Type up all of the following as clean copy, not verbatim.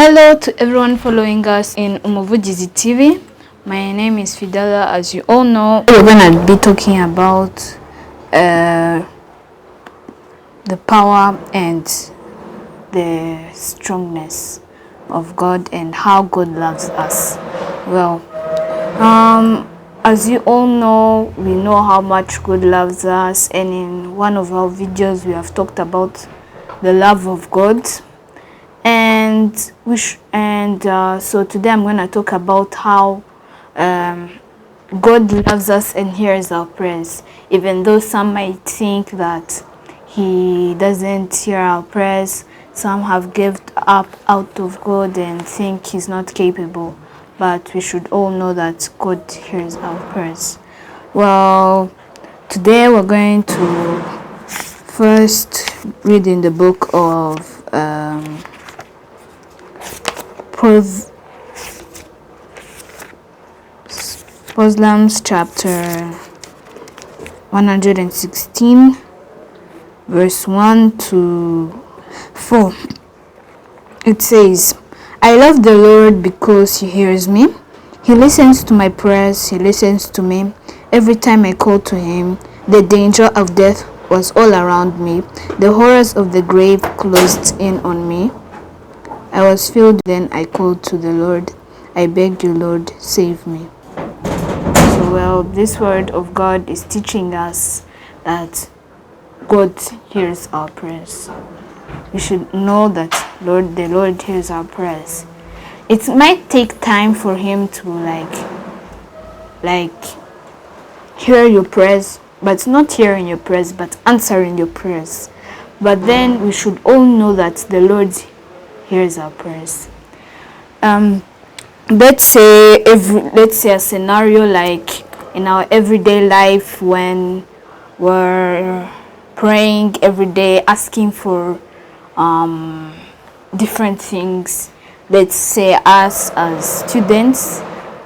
Hello to everyone following us in UMUVUGIZI TV. My name is Fidela. As you all know, we're going to be talking about the power and the strongness of God and how God loves us. Well, as you all know, we know how much God loves us, and in one of our videos we have talked about the love of God. And so today I'm going to talk about how God loves us and hears our prayers, even though some might think that he doesn't hear our prayers. Some have given up out of God and think he's not capable, but we should all know that God hears our prayers. Well, today we're going to first read in the book of Proverbs chapter 116 verse 1 to 4. It says, I love the Lord because he hears me. He listens to my prayers. He listens to me. Every time I call to him, the danger of death was all around me. The horrors of the grave closed in on me. I was filled, then I called to the Lord. I begged you, Lord, save me. So, well, this word of God is teaching us that God hears our prayers. We should know that the Lord hears our prayers. It might take time for him to like hear your prayers, but not hearing your prayers, but answering your prayers. But then we should all know that the Lord hears our prayers. Let's say a scenario like in our everyday life when we're praying every day, asking for different things. Let's say us as students,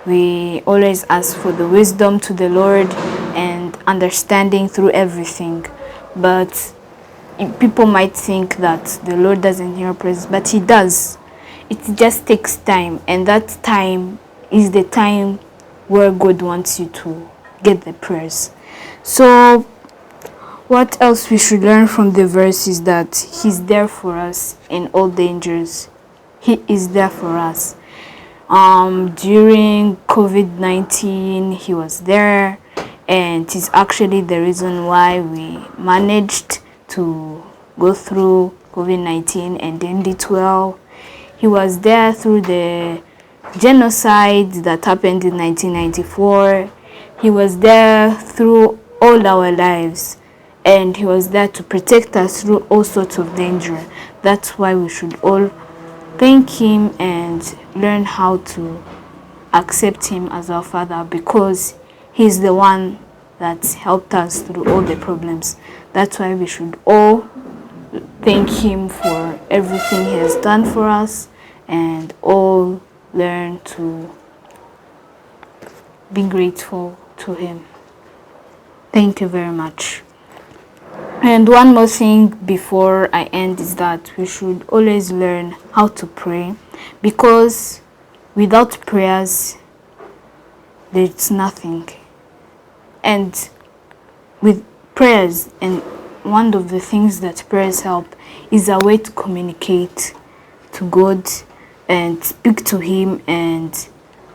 we always ask for the wisdom to the Lord and understanding through everything. But people might think that the Lord doesn't hear prayers, but he does. It just takes time, and that time is the time where God wants you to get the prayers. So what else we should learn from the verse is that he's there for us in all dangers. He is there for us. During COVID-19, he was there, and it's actually the reason why we managed to go through COVID-19 and end it well. He was there through the genocide that happened in 1994. He was there through all our lives, and he was there to protect us through all sorts of danger. That's why we should all thank him and learn how to accept him as our Father, because he's the one that helped us through all the problems. That's why we should all thank him for everything he has done for us, and all learn to be grateful to him. Thank you very much. And one more thing before I end is that we should always learn how to pray, because without prayers there's nothing. And with prayers, and one of the things that prayers help is a way to communicate to God and speak to him and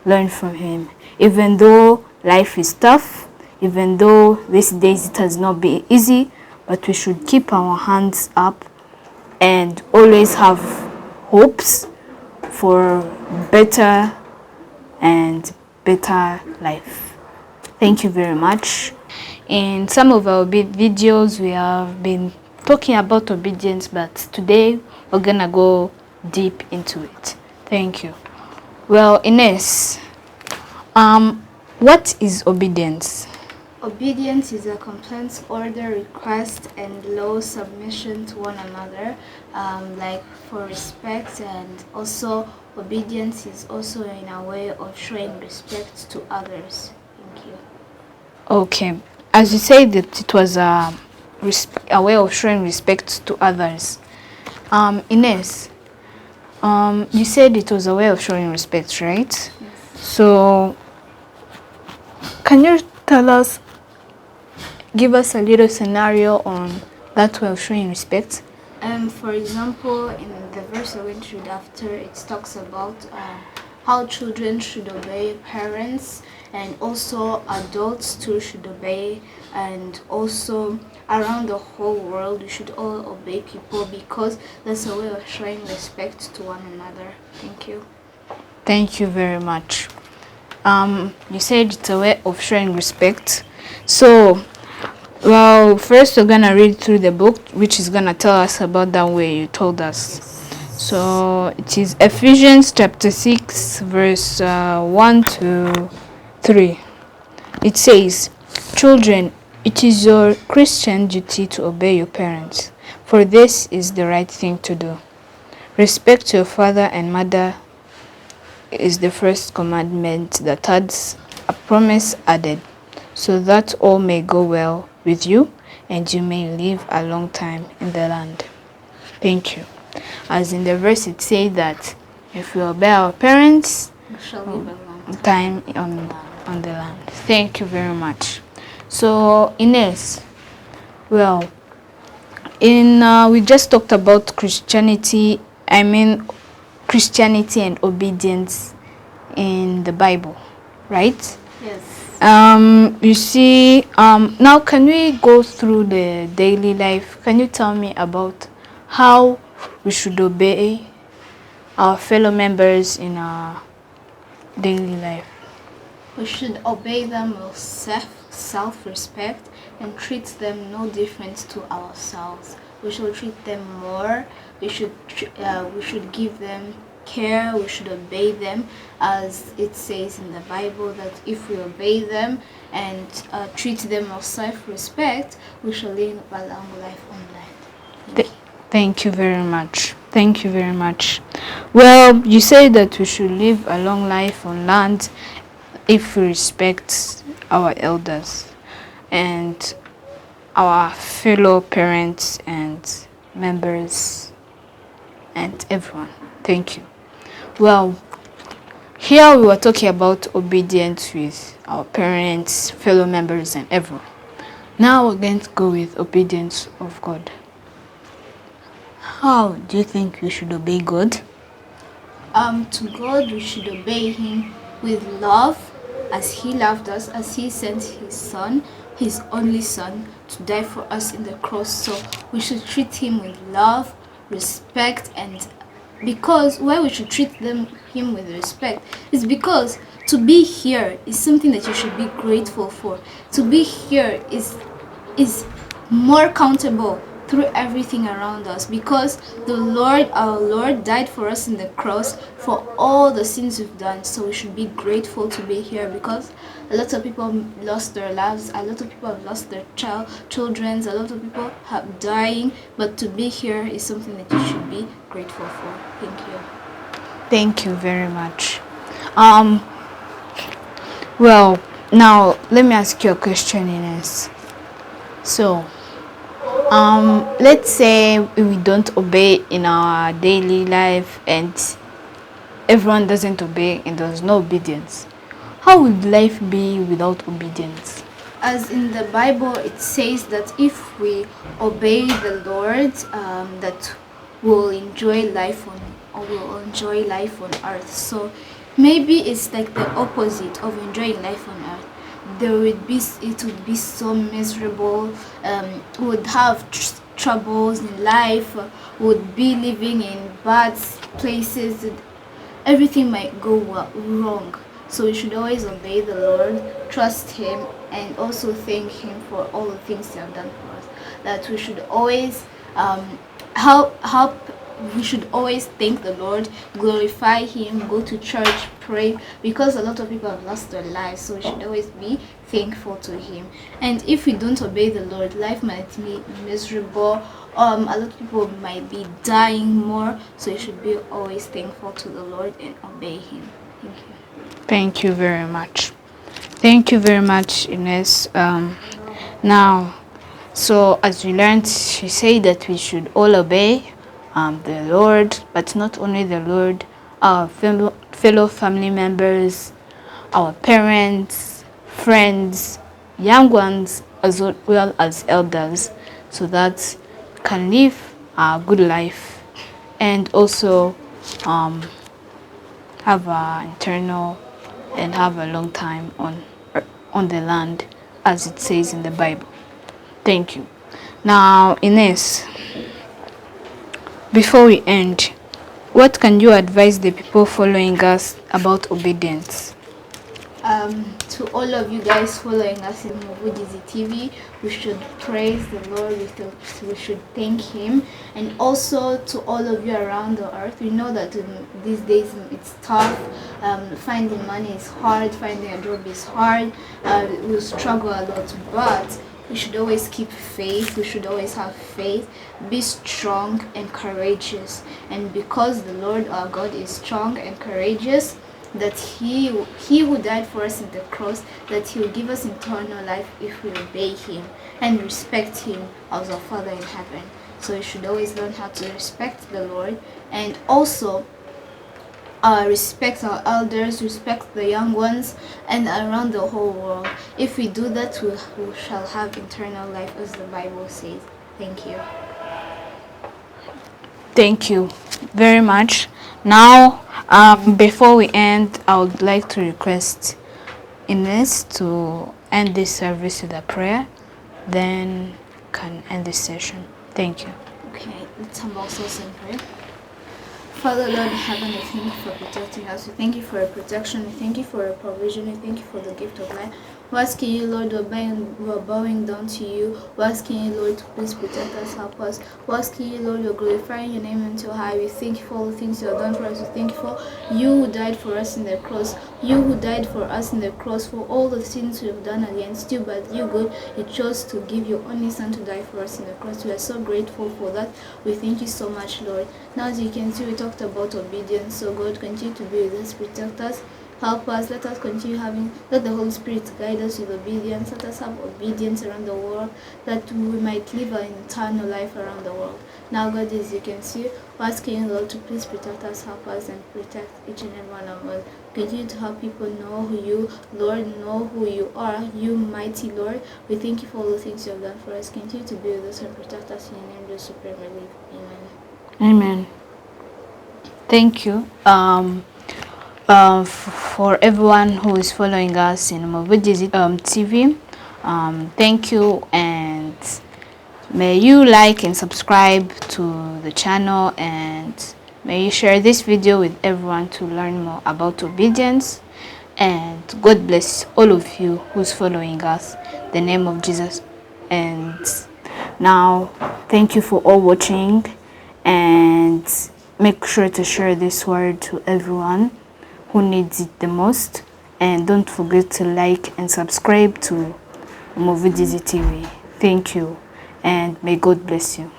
learn from him. Even though life is tough, even though these days it has not been easy, but we should keep our hands up and always have hopes for better and better life. Thank you very much. In some of our videos we have been talking about obedience, but today we're gonna go deep into it. Thank you. Well, Ines, what is obedience? Obedience is a complaint, order, request, and law submission to one another, like for respect, and also obedience is also in a way of showing respect to others. Thank you. Okay, as you said that it was a way of showing respect to others. Ines, You said it was a way of showing respect, right? So, can you give us a little scenario on that way of showing respect? For example, in the verse I went to read after, it talks about how children should obey parents, and also adults too should obey, and also around the whole world we should all obey people, because that's a way of showing respect to one another. Thank you. Thank you very much. You said it's a way of showing respect. So, well, first we're gonna read through the book, which is gonna tell us about that way you told us. So it is Ephesians chapter 6, verse 1 to 3. It says, "Children, it is your Christian duty to obey your parents, for this is the right thing to do. Respect your father and mother is the first commandment that adds a promise added, so that all may go well with you and you may live a long time in the land." Thank you. As in the verse it says that if we obey our parents, We shall live a long time on the land. Thank you very much. So Ines, well, we just talked about Christianity and obedience in the Bible, right? Yes. You see, now can we go through the daily life? Can you tell me about how we should obey our fellow members in our daily life? We should obey them with self-respect and treat them no different to ourselves. We should treat them more. We should give them care. We should obey them, as it says in the Bible that if we obey them and treat them with self-respect, we shall live a long life on land. Thank you very much. Thank you very much. Well, you say that we should live a long life on land if we respect our elders and our fellow parents and members and everyone. Thank you. Well, here we were talking about obedience with our parents, fellow members and everyone. Now we're going to go with obedience of God. How do you think we should obey God? To God we should obey Him with love, as He loved us, as He sent His Son, His only Son, to die for us in the cross. So we should treat Him with love, respect, and because why we should treat Him with respect is because to be here is something that you should be grateful for. To be here is more countable through everything around us, because the Lord, our Lord, died for us in the cross for all the sins we've done. So we should be grateful to be here, because a lot of people lost their lives, a lot of people have lost their children, a lot of people have dying, but to be here is something that you should be grateful for. Thank you. Thank you very much. Well, now let me ask you a question, Ines. So, let's say we don't obey in our daily life and everyone doesn't obey and there's no obedience. How would life be without obedience? As in the Bible, it says that if we obey the Lord, that we'll enjoy life on earth. So maybe it's like the opposite of enjoying life on earth. It would be so miserable. Would have troubles in life. Would be living in bad places. Everything might go wrong. So we should always obey the Lord, trust Him, and also thank Him for all the things He has done for us. That we should always we should always thank the Lord, glorify Him, go to church, pray, because a lot of people have lost their lives. So we should always be thankful to Him. And if we don't obey the Lord, life might be miserable. A lot of people might be dying more. So you should be always thankful to the Lord and obey Him. Thank you. Thank you very much. Thank you very much, Ines. Now, so as we learned, she said that we should all obey the Lord, but not only the Lord, our fellow family members, our parents, friends, young ones, as well as elders, so that can live a good life and also have an eternal and have a long time on the land, as it says in the Bible. Thank you. Now, Ines, before we end, what can you advise the people following us about obedience? To all of you guys following us in UMUVUGIZI TV, we should praise the Lord, we should thank Him. And also to all of you around the earth, we know that these days it's tough, finding money is hard, finding a job is hard, we struggle a lot, but we should always keep faith, we should always have faith, be strong and courageous. And because the Lord our God is strong and courageous, that he who died for us in the cross, that He will give us eternal life if we obey Him and respect Him as our Father in heaven. So we should always learn how to respect the Lord, and also respect our elders, respect the young ones, and around the whole world. If we do that, we shall have eternal life, as the Bible says. Thank you. Thank you very much. Now, before we end, I would like to request Ines to end this service with a prayer, then can end this session. Thank you. Okay, let's humble ourselves in prayer. Father, Lord in heaven, we thank you for protecting us. We thank you for your protection. We thank you for your provision. We thank you for the gift of life. We're asking you, Lord, we're bowing down to you. We're asking you, Lord, to please protect us, help us. We're asking you, Lord, we're glorifying your name until high. We thank you for all the things you have done for us. We thank you for you who died for us in the cross. You who died for us in the cross for all the sins we have done against you, but you, God, you chose to give your only Son to die for us in the cross. We are so grateful for that. We thank you so much, Lord. Now, as you can see, we talked about obedience. So, God, continue to be with us, protect us. Help us, let us continue let the Holy Spirit guide us with obedience. Let us have obedience around the world, that we might live an eternal life around the world. Now, God, as you can see, we're asking you, Lord, to please protect us, help us, and protect each and every one of us. Continue to help people know who you, Lord, know who you are, you mighty Lord. We thank you for all the things you have done for us. Continue to be with us and protect us in your name, the supreme relief. Amen. Amen. Thank you. For everyone who is following us in UMUVUGIZI TV, thank you, and may you like and subscribe to the channel, and may you share this video with everyone to learn more about obedience. And God bless all of you who's following us in the name of Jesus. And now, thank you for all watching, and make sure to share this word to everyone who needs it the most, and don't forget to like and subscribe to UMUVUGIZI TV. Thank you, and may God bless you.